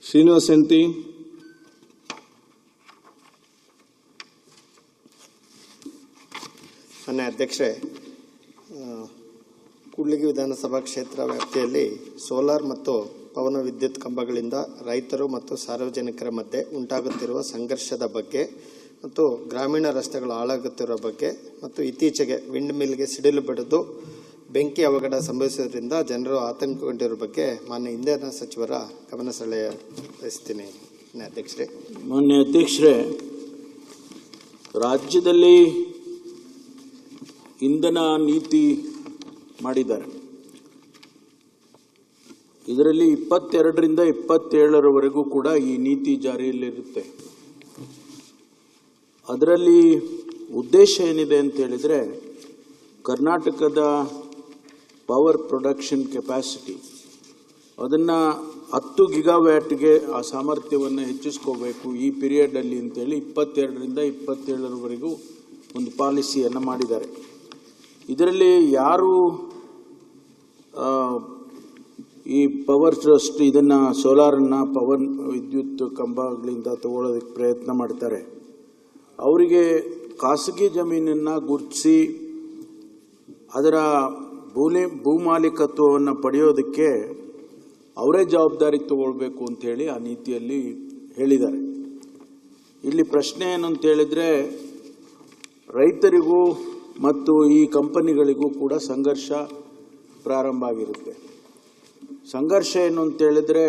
ಶ್ರೀನಿವಾಸ್ ಎಂಟಿ. ಮಾನ್ಯ ಅಧ್ಯಕ್ಷರೇ, ಕೂಡ್ಲಿಗಿ ವಿಧಾನಸಭಾ ಕ್ಷೇತ್ರ ವ್ಯಾಪ್ತಿಯಲ್ಲಿ ಸೋಲಾರ್ ಮತ್ತು ಪವನ ವಿದ್ಯುತ್ ಕಂಬಗಳಿಂದ ರೈತರು ಮತ್ತು ಸಾರ್ವಜನಿಕರ ಮಧ್ಯೆ ಉಂಟಾಗುತ್ತಿರುವ ಸಂಘರ್ಷದ ಬಗ್ಗೆ ಮತ್ತು ಗ್ರಾಮೀಣ ರಸ್ತೆಗಳು ಹಾಳಾಗುತ್ತಿರುವ ಬಗ್ಗೆ ಮತ್ತು ಇತ್ತೀಚೆಗೆ ವಿಂಡ್ ಮಿಲ್ಗೆ ಸಿಡಿಲು ಬಡಿದು ಬೆಂಕಿ ಅವಘಡ ಸಂಭವಿಸುವುದರಿಂದ ಜನರು ಆತಂಕಗೊಂಡಿರುವ ಬಗ್ಗೆ ಮಾನ್ಯ ಇಂಧನ ಸಚಿವರ ಗಮನ ಸೆಳೆಯಬಯಸ್ತೀನಿ. ಅಧ್ಯಕ್ಷರೇ, ಮಾನ್ಯ ಅಧ್ಯಕ್ಷರೇ, ರಾಜ್ಯದಲ್ಲಿ ಇಂಧನ ನೀತಿ ಮಾಡಿದ್ದಾರೆ. ಇದರಲ್ಲಿ 22ರಿಂದ 27ರವರೆಗೂ ಕೂಡ ಈ ನೀತಿ ಜಾರಿಯಲ್ಲಿರುತ್ತೆ. ಅದರಲ್ಲಿ ಉದ್ದೇಶ ಏನಿದೆ ಅಂತ ಹೇಳಿದರೆ, ಕರ್ನಾಟಕದ ಪವರ್ ಪ್ರೊಡಕ್ಷನ್ ಕೆಪಾಸಿಟಿ ಅದನ್ನು 10 ಗಿಗಾವ್ಯಾಟ್ಗೆ ಆ ಸಾಮರ್ಥ್ಯವನ್ನು ಹೆಚ್ಚಿಸ್ಕೋಬೇಕು ಈ ಪೀರಿಯಡಲ್ಲಿ ಅಂತೇಳಿ 22ರಿಂದ 27ರವರೆಗೂ ಒಂದು ಪಾಲಿಸಿಯನ್ನು ಮಾಡಿದ್ದಾರೆ. ಇದರಲ್ಲಿ ಯಾರು ಈ ಪವರ್ ಟ್ರಸ್ಟ್ ಇದನ್ನು ಸೋಲಾರನ್ನು ಪವರ್ ವಿದ್ಯುತ್ ಕಂಬಗಳಿಂದ ತಗೊಳ್ಳೋದಕ್ಕೆ ಪ್ರಯತ್ನ ಮಾಡ್ತಾರೆ, ಅವರಿಗೆ ಖಾಸಗಿ ಜಮೀನನ್ನು ಗುರುತಿಸಿ ಅದರ ಭೂಮಾಲೀಕತ್ವವನ್ನು ಪಡೆಯೋದಕ್ಕೆ ಅವರೇ ಜವಾಬ್ದಾರಿ ತಗೊಳ್ಬೇಕು ಅಂಥೇಳಿ ಆ ನೀತಿಯಲ್ಲಿ ಹೇಳಿದ್ದಾರೆ. ಇಲ್ಲಿ ಪ್ರಶ್ನೆ ಏನು ಅಂತ ಹೇಳಿದರೆ, ರೈತರಿಗೂ ಮತ್ತು ಈ ಕಂಪನಿಗಳಿಗೂ ಕೂಡ ಸಂಘರ್ಷ ಪ್ರಾರಂಭ ಆಗಿರುತ್ತೆ. ಸಂಘರ್ಷ ಏನು ಅಂತ ಹೇಳಿದ್ರೆ,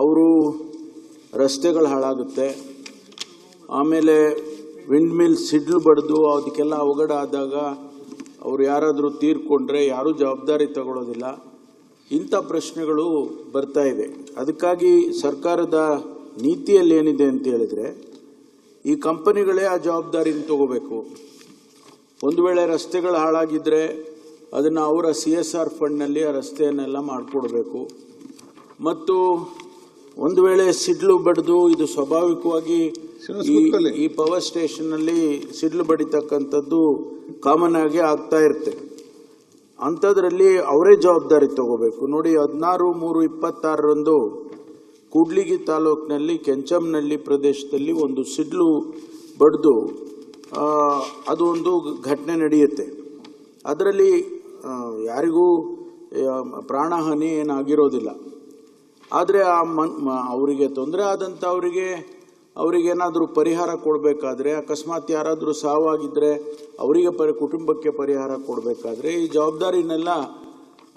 ಅವರು ರಸ್ತೆಗಳು ಹಾಳಾಗುತ್ತೆ, ಆಮೇಲೆ ವಿಂಡ್ ಮಿಲ್ ಸಿಡ್ಲು ಬಡಿದು ಅದಕ್ಕೆಲ್ಲ ಅವಘಡ ಆದಾಗ ಅವರು ಯಾರಾದರೂ ತೀರ್ಕೊಂಡ್ರೆ ಯಾರೂ ಜವಾಬ್ದಾರಿ ತಗೊಳ್ಳೋದಿಲ್ಲ. ಇಂಥ ಪ್ರಶ್ನೆಗಳು ಬರ್ತಾ ಇದೆ. ಅದಕ್ಕಾಗಿ ಸರ್ಕಾರದ ನೀತಿಯಲ್ಲಿ ಏನಿದೆ ಅಂತ ಹೇಳಿದ್ರೆ, ಈ ಕಂಪನಿಗಳೇ ಆ ಜವಾಬ್ದಾರಿನ ತಗೋಬೇಕು. ಒಂದು ವೇಳೆ ರಸ್ತೆಗಳು ಹಾಳಾಗಿದ್ದರೆ ಅದನ್ನು ಅವರ CSR ಫಂಡ್ನಲ್ಲಿ ಆ ರಸ್ತೆಯನ್ನೆಲ್ಲ ಮಾಡಿಕೊಡ್ಬೇಕು. ಮತ್ತು ಒಂದು ವೇಳೆ ಸಿಡ್ಲು ಬಡಿದು ಇದು ಸ್ವಾಭಾವಿಕವಾಗಿ ಈ ಪವರ್ ಸ್ಟೇಷನ್ನಲ್ಲಿ ಸಿಡ್ಲು ಬಡಿತಕ್ಕಂಥದ್ದು ಕಾಮನ್ ಆಗಿ ಆಗ್ತಾ ಇರುತ್ತೆ. ಅಂಥದ್ರಲ್ಲಿ ಅವರೇ ಜವಾಬ್ದಾರಿ ತಗೋಬೇಕು. ನೋಡಿ, 16/3/26ರಂದು ಕೂಡ್ಲಿಗಿ ತಾಲೂಕಿನಲ್ಲಿ ಕೆಂಚಂನಹಳ್ಳಿ ಪ್ರದೇಶದಲ್ಲಿ ಒಂದು ಸಿಡ್ಲು ಬಡಿದು ಅದು ಒಂದು ಘಟನೆ ನಡೆಯುತ್ತೆ. ಅದರಲ್ಲಿ ಯಾರಿಗೂ ಪ್ರಾಣಹಾನಿ ಏನಾಗಿರೋದಿಲ್ಲ. ಆದರೆ ಅವರಿಗೆ ತೊಂದರೆ ಆದಂಥ ಅವರಿಗೇನಾದರೂ ಪರಿಹಾರ ಕೊಡಬೇಕಾದ್ರೆ, ಅಕಸ್ಮಾತ್ ಯಾರಾದರೂ ಸಾವಾಗಿದ್ದರೆ ಅವರಿಗೆ ಕುಟುಂಬಕ್ಕೆ ಪರಿಹಾರ ಕೊಡಬೇಕಾದ್ರೆ ಈ ಜವಾಬ್ದಾರಿನೆಲ್ಲ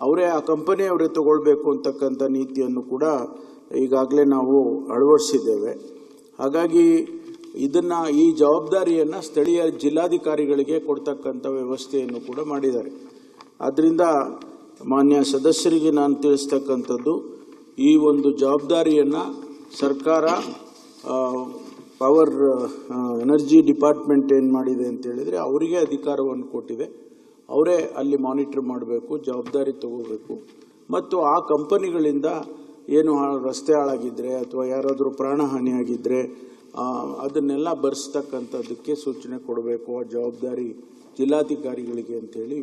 ಅವರೇ ಆ ಕಂಪನಿಯವರೇ ತಗೊಳ್ಬೇಕು ಅಂತಕ್ಕಂಥ ನೀತಿಯನ್ನು ಕೂಡ ಈಗಾಗಲೇ ನಾವು ಅಳವಡಿಸಿದ್ದೇವೆ. ಹಾಗಾಗಿ ಈ ಜವಾಬ್ದಾರಿಯನ್ನು ಸ್ಥಳೀಯ ಜಿಲ್ಲಾಧಿಕಾರಿಗಳಿಗೆ ಕೊಡ್ತಕ್ಕಂಥ ವ್ಯವಸ್ಥೆಯನ್ನು ಕೂಡ ಮಾಡಿದ್ದಾರೆ. ಆದ್ದರಿಂದ ಮಾನ್ಯ ಸದಸ್ಯರಿಗೆ ನಾನು ತಿಳಿಸ್ತಕ್ಕಂಥದ್ದು, ಈ ಒಂದು ಜವಾಬ್ದಾರಿಯನ್ನು ಸರ್ಕಾರ ಪವರ್ ಎನರ್ಜಿ ಡಿಪಾರ್ಟ್ಮೆಂಟ್ ಏನು ಮಾಡಿದೆ ಅಂತ ಹೇಳಿದರೆ, ಅವರಿಗೆ ಅಧಿಕಾರವನ್ನು ಕೊಟ್ಟಿದೆ. ಅವರೇ ಅಲ್ಲಿ ಮಾನಿಟರ್ ಮಾಡಬೇಕು, ಜವಾಬ್ದಾರಿ ತಗೋಬೇಕು. ಮತ್ತು ಆ ಕಂಪನಿಗಳಿಂದ ಏನು ರಸ್ತೆ ಹಾಳಾಗಿದ್ದರೆ ಅಥವಾ ಯಾರಾದರೂ ಪ್ರಾಣಹಾನಿಯಾಗಿದ್ದರೆ ಅದನ್ನೆಲ್ಲ ಬರೆಸ್ತಕ್ಕಂಥದ್ದಕ್ಕೆ ಸೂಚನೆ ಕೊಡಬೇಕು. ಆ ಜವಾಬ್ದಾರಿ ಜಿಲ್ಲಾಧಿಕಾರಿಗಳಿಗೆ ಅಂತೇಳಿ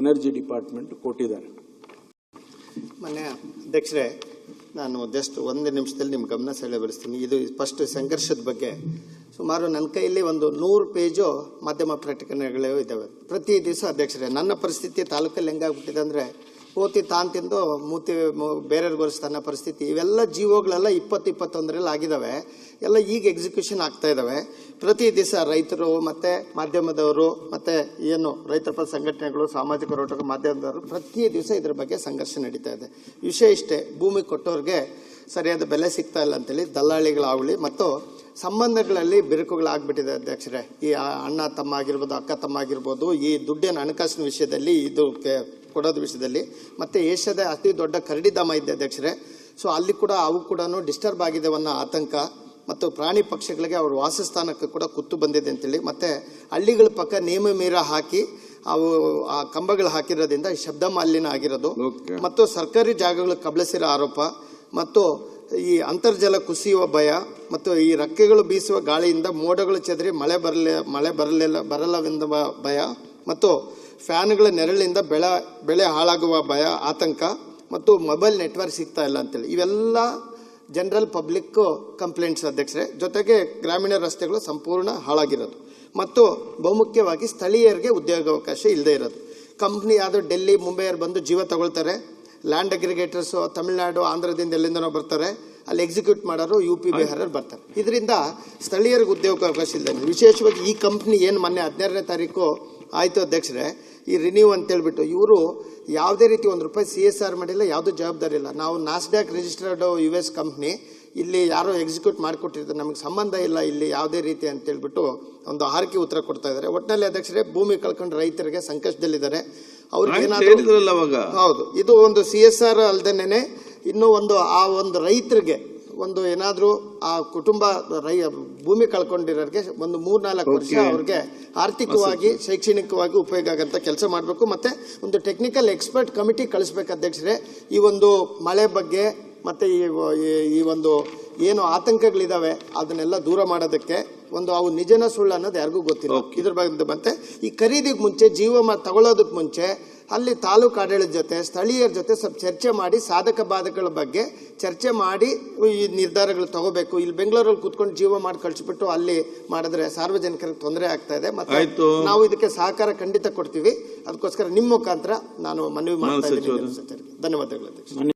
ಎನರ್ಜಿ ಡಿಪಾರ್ಟ್ಮೆಂಟ್ ಕೊಟ್ಟಿದ್ದಾರೆ. ಮಾನ್ಯ ಅಧ್ಯಕ್ಷರೇ, ನಾನು ಜಸ್ಟ್ 1 ನಿಮಿಷದಲ್ಲಿ ನಿಮ್ಮ ಗಮನ ಸೆಳೆಯಬಯಸ್ತೀನಿ. ಇದು ಫಸ್ಟ್ ಸಂಘರ್ಷದ ಬಗ್ಗೆ ಸುಮಾರು ನನ್ನ ಕೈಯಲ್ಲಿ ಒಂದು 100 ಪೇಜು ಮಾಧ್ಯಮ ಪ್ರಕಟಣೆಗಳು ಇದ್ದಾವೆ ಪ್ರತಿ ದಿವಸ. ಅಧ್ಯಕ್ಷರೇ, ನನ್ನ ಪರಿಸ್ಥಿತಿ ತಾಲೂಕಲ್ಲಿ ಹೆಂಗಾಗ್ಬಿಟ್ಟಿದೆ ಅಂದರೆ, ಕೋತಿ ತಾನು ತಿಂದು ಮೂತಿ ಬೇರೆಯವ್ರಿಗೆ ಗೊರಿಸ್ತಾನ ಪರಿಸ್ಥಿತಿ. ಇವೆಲ್ಲ ಜೀವೋಗಳೆಲ್ಲ 2021ರಲ್ಲಿ ಆಗಿದ್ದಾವೆ. ಎಲ್ಲ ಈಗ ಎಕ್ಸಿಕ್ಯೂಷನ್ ಆಗ್ತಾ ಇದ್ದಾವೆ. ಪ್ರತಿ ದಿವಸ ರೈತರು ಮತ್ತು ಮಾಧ್ಯಮದವರು ಮತ್ತು ಏನು ರೈತರ ಪರ ಸಂಘಟನೆಗಳು, ಸಾಮಾಜಿಕ ಹೋರಾಟ ಮಾಧ್ಯಮದವರು ಪ್ರತಿ ದಿವಸ ಇದರ ಬಗ್ಗೆ ಸಂಘರ್ಷ ನಡೀತಾ ಇದೆ. ವಿಷಯ ಇಷ್ಟೇ, ಭೂಮಿ ಕೊಟ್ಟವ್ರಿಗೆ ಸರಿಯಾದ ಬೆಲೆ ಸಿಗ್ತಾ ಇಲ್ಲ ಅಂತೇಳಿ ದಲ್ಲಾಳಿಗಳಾಗಲಿ ಮತ್ತು ಸಂಬಂಧಗಳಲ್ಲಿ ಬಿರುಕುಗಳಾಗ್ಬಿಟ್ಟಿದೆ. ಅಧ್ಯಕ್ಷರೇ, ಈ ಅಣ್ಣ ತಮ್ಮ ಆಗಿರ್ಬೋದು, ಅಕ್ಕ ತಮ್ಮ ಆಗಿರ್ಬೋದು, ಈ ದುಡ್ಡಿನ ಹಣಕಾಸಿನ ವಿಷಯದಲ್ಲಿ ಇದು ಕೊಡೋದು ವಿಷಯದಲ್ಲಿ ಮತ್ತು ಏಷ್ಯಾದ ಅತಿ ದೊಡ್ಡ ಕರಡಿಧಾಮ ಇದೆ ಅಧ್ಯಕ್ಷರೇ. ಸೊ ಅಲ್ಲಿ ಕೂಡ ಅವು ಕೂಡ ಡಿಸ್ಟರ್ಬ್ ಆಗಿದೆ ಅನ್ನೋ ಆತಂಕ ಮತ್ತು ಪ್ರಾಣಿ ಪಕ್ಷಿಗಳಿಗೆ ಅವ್ರ ವಾಸಸ್ಥಾನಕ್ಕೆ ಕೂಡ ಕುತ್ತು ಬಂದಿದೆ ಅಂತೇಳಿ, ಮತ್ತು ಹಳ್ಳಿಗಳ ಪಕ್ಕ ನೇಮ ಮೀರ ಹಾಕಿ ಅವು ಆ ಕಂಬಗಳು ಹಾಕಿರೋದ್ರಿಂದ ಶಬ್ದ ಮಾಲಿನ್ಯ ಆಗಿರೋದು ಮತ್ತು ಸರ್ಕಾರಿ ಜಾಗಗಳು ಕಬಳಿಸಿರೋ ಆರೋಪ ಮತ್ತು ಈ ಅಂತರ್ಜಲ ಕುಸಿಯುವ ಭಯ ಮತ್ತು ಈ ರೆಕ್ಕೆಗಳು ಬೀಸುವ ಗಾಳಿಯಿಂದ ಮೋಡಗಳು ಚೆದರಿ ಬರಲವೆಂದ ಭಯ ಮತ್ತು ಫ್ಯಾನ್ಗಳ ನೆರಳಿಂದ ಬೆಳೆ ಹಾಳಾಗುವ ಭಯ, ಆತಂಕ ಮತ್ತು ಮೊಬೈಲ್ ನೆಟ್ವರ್ಕ್ ಸಿಗ್ತಾ ಇಲ್ಲ ಅಂತೇಳಿ ಇವೆಲ್ಲ ಜನರಲ್ ಪಬ್ಲಿಕ್ ಕಂಪ್ಲೇಂಟ್ಸ್ ಅಧ್ಯಕ್ಷರೇ, ಜೊತೆಗೆ ಗ್ರಾಮೀಣ ರಸ್ತೆಗಳು ಸಂಪೂರ್ಣ ಹಾಳಾಗಿರೋದು ಮತ್ತು ಬಹುಮುಖ್ಯವಾಗಿ ಸ್ಥಳೀಯರಿಗೆ ಉದ್ಯೋಗಾವಕಾಶ ಇಲ್ಲದೆ ಇರೋದು. ಕಂಪ್ನಿ ಯಾವುದು ಡೆಲ್ಲಿ ಮುಂಬೈಯವ್ರು ಬಂದು ಜೀವ ತಗೊಳ್ತಾರೆ, ಲ್ಯಾಂಡ್ ಅಗ್ರಿಗೇಟರ್ಸು ತಮಿಳುನಾಡು ಆಂಧ್ರದಿಂದ ಎಲ್ಲಿಂದನೋ ಬರ್ತಾರೆ, ಅಲ್ಲಿ ಎಕ್ಸಿಕ್ಯೂಟ್ ಮಾಡೋರು UP ಬಿಹಾರರು ಬರ್ತಾರೆ. ಇದರಿಂದ ಸ್ಥಳೀಯರಿಗೆ ಉದ್ಯೋಗಾವಕಾಶ ಇಲ್ಲ. ವಿಶೇಷವಾಗಿ ಈ ಕಂಪ್ನಿ ಏನು ಮೊನ್ನೆ 17ನೇ ತಾರೀಕು ಆಯಿತು ಅಧ್ಯಕ್ಷರೇ, ಈ ರಿನ್ಯೂ ಅಂತೇಳ್ಬಿಟ್ಟು ಇವರು ಯಾವುದೇ ರೀತಿ ₹1 CSR ಮಾಡಿಲ್ಲ, ಯಾವುದೂ ಜವಾಬ್ದಾರಿ ಇಲ್ಲ. ನಾವು ನಾಸ್ಡ್ಯಾಕ್ ರಿಜಿಸ್ಟರ್ಡ್ US ಕಂಪ್ನಿ, ಇಲ್ಲಿ ಯಾರೋ ಎಕ್ಸಿಕ್ಯೂಟ್ ಮಾಡಿಕೊಟ್ಟಿರ್ತಾರೆ, ನಮಗೆ ಸಂಬಂಧ ಇಲ್ಲ ಇಲ್ಲಿ ಯಾವುದೇ ರೀತಿ ಅಂತೇಳ್ಬಿಟ್ಟು ಒಂದು ಹಾರಿಕೆ ಉತ್ತರ ಕೊಡ್ತಾ ಇದ್ದಾರೆ. ಒಟ್ಟಿನಲ್ಲಿ ಅಧ್ಯಕ್ಷರೇ, ಭೂಮಿ ಕಳ್ಕೊಂಡು ರೈತರಿಗೆ ಸಂಕಷ್ಟದಲ್ಲಿದ್ದಾರೆ. ಅವ್ರಿಗೆ ಏನಾದ್ರು ಹೌದು, ಇದು ಒಂದು CSR ಅಲ್ದೇನೆ ಇನ್ನೂ ಆ ಒಂದು ರೈತರಿಗೆ ಒಂದು ಏನಾದರೂ ಆ ಕುಟುಂಬ ಭೂಮಿ ಕಳ್ಕೊಂಡಿರೋರಿಗೆ ಒಂದು 3-4 ವರ್ಷ ಅವ್ರಿಗೆ ಆರ್ಥಿಕವಾಗಿ ಶೈಕ್ಷಣಿಕವಾಗಿ ಉಪಯೋಗ ಆಗಂತ ಕೆಲಸ ಮಾಡಬೇಕು. ಮತ್ತೆ ಒಂದು ಟೆಕ್ನಿಕಲ್ ಎಕ್ಸ್ಪರ್ಟ್ ಕಮಿಟಿ ಕಳಿಸ್ಬೇಕು ಅಧ್ಯಕ್ಷರೇ. ಈ ಒಂದು ಮಳೆ ಬಗ್ಗೆ ಮತ್ತೆ ಈ ಒಂದು ಏನು ಆತಂಕಗಳಿದಾವೆ ಅದನ್ನೆಲ್ಲ ದೂರ ಮಾಡೋದಕ್ಕೆ ಅವು ನಿಜನ ಸುಳ್ಳು ಅನ್ನೋದು ಯಾರಿಗೂ ಗೊತ್ತಿಲ್ಲ. ಇದ್ರ ಬಗ್ಗೆ ಮತ್ತೆ ಈ ಖರೀದಿಗೆ ಮುಂಚೆ ತಗೊಳ್ಳೋದಕ್ಕೆ ಮುಂಚೆ ಅಲ್ಲಿ ತಾಲೂಕು ಆಡಳಿತ ಜೊತೆ ಸ್ಥಳೀಯರ ಜೊತೆ ಸ್ವಲ್ಪ ಚರ್ಚೆ ಮಾಡಿ ಸಾಧಕ ಬಾಧಕಗಳ ಬಗ್ಗೆ ಚರ್ಚೆ ಮಾಡಿ ಈ ನಿರ್ಧಾರಗಳು ತಗೋಬೇಕು. ಇಲ್ಲಿ ಬೆಂಗಳೂರಲ್ಲಿ ಕೂತ್ಕೊಂಡು ಜೀವ ಮಾಡಿ ಕಳಿಸ್ಬಿಟ್ಟು ಅಲ್ಲಿ ಮಾಡಿದ್ರೆ ಸಾರ್ವಜನಿಕರಿಗೆ ತೊಂದರೆ ಆಗ್ತಾ ಇದೆ. ಮತ್ತೆ ನಾವು ಇದಕ್ಕೆ ಸಹಕಾರ ಖಂಡಿತ ಕೊಡ್ತೀವಿ. ಅದಕ್ಕೋಸ್ಕರ ನಿಮ್ಮ ಮುಖಾಂತರ ನಾನು ಮನವಿ ಮಾಡ್ತಾ ಇದ್ದೀನಿ. ಧನ್ಯವಾದಗಳು ಅಧ್ಯಕ್ಷ.